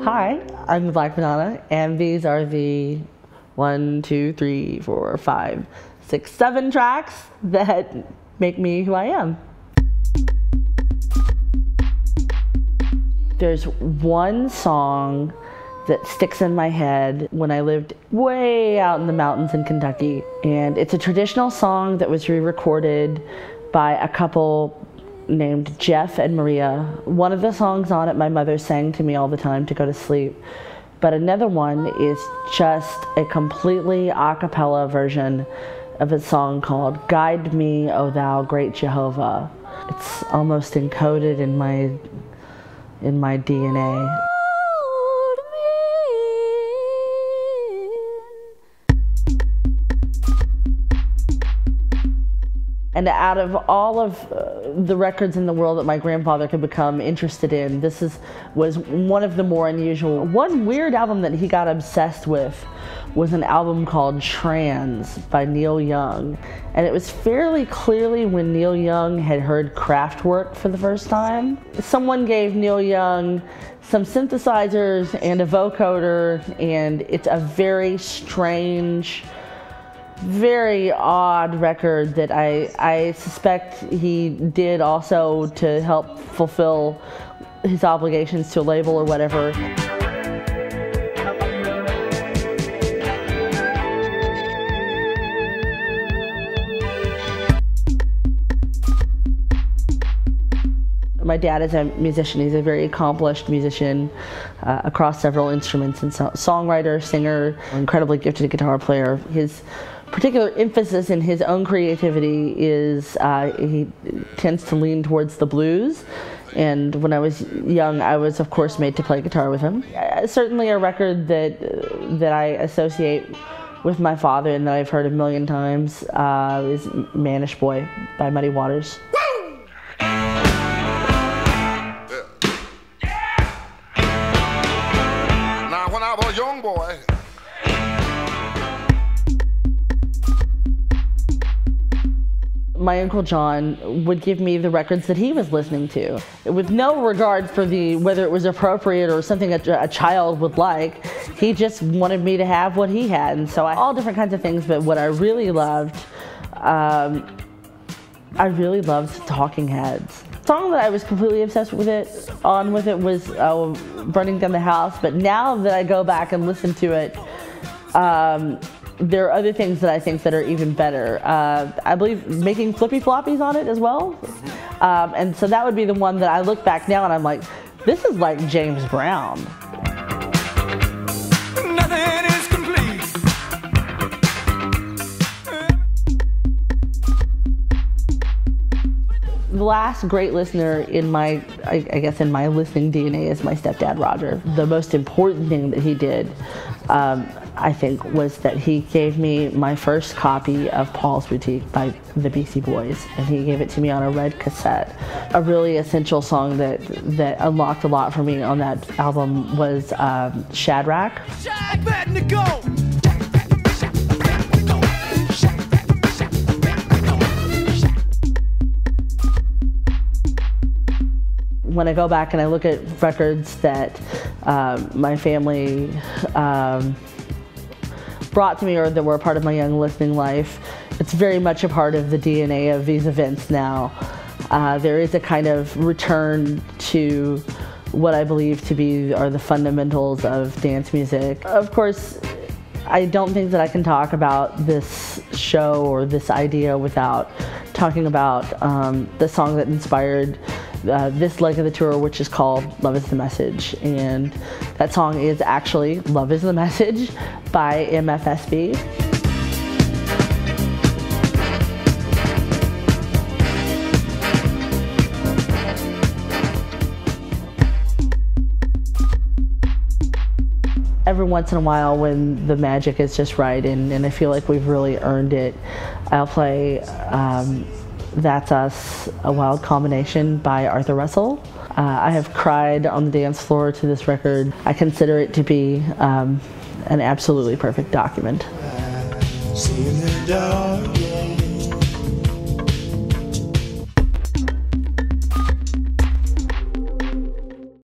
Hi, I'm the Black Madonna, and these are the 1, 2, 3, 4, 5, 6, 7 tracks that make me who I am. There's one song that sticks in my head when I lived way out in the mountains in Kentucky, and it's a traditional song that was re-recorded by a couple named Jeff and Maria. One of the songs on it my mother sang to me all the time to go to sleep, but another one is just a completely a cappella version of a song called Guide Me, O Thou Great Jeovdhe. It's almost encoded in my DNA. And out of all of the records in the world that my grandfather could become interested in, this was one of the more unusual. One weird album that he got obsessed with was an album called Trans by Neil Young. And it was fairly clearly when Neil Young had heard Kraftwerk for the first time. Someone gave Neil Young some synthesizers and a vocoder, and it's a very strange, very odd record that I suspect he did also to help fulfill his obligations to a label or whatever. My dad is a musician. He's a very accomplished musician across several instruments, and songwriter, singer, incredibly gifted guitar player. His particular emphasis in his own creativity is he tends to lean towards the blues, and when I was young I was of course made to play guitar with him. Certainly a record that I associate with my father and that I've heard a million times is Mannish Boy by Muddy Waters. Now when I was a young boy, my Uncle John would give me the records that he was listening to, with no regard for whether it was appropriate or something a child would like. He just wanted me to have what he had, and so all different kinds of things. But what I really loved, I really loved Talking Heads. The song that I was completely obsessed with was Burning Down the House. But now that I go back and listen to it, there are other things that I think that are even better. I believe making flippy floppies on it as well. And so that would be the one that I look back now and I'm like, this is like James Brown. Nothing is complete. The last great listener in my listening DNA is my stepdad, Roger. The most important thing that he did, I think, was that he gave me my first copy of Paul's Boutique by the Beastie Boys, and he gave it to me on a red cassette. A really essential song that unlocked a lot for me on that album was Shadrach. When I go back and I look at records that my family brought to me or that were a part of my young listening life, it's very much a part of the DNA of these events now. There is a kind of return to what I believe to be are the fundamentals of dance music. Of course, I don't think that I can talk about this show or this idea without talking about the song that inspired this leg of the tour, which is called Love Is the Message. And that song is actually Love Is the Message by MFSB. Every once in a while when the magic is just right and I feel like we've really earned it, I'll play That's Us, A Wild Combination by Russel. I have cried on the dance floor to this record. I consider it to be an absolutely perfect document. See in the dark.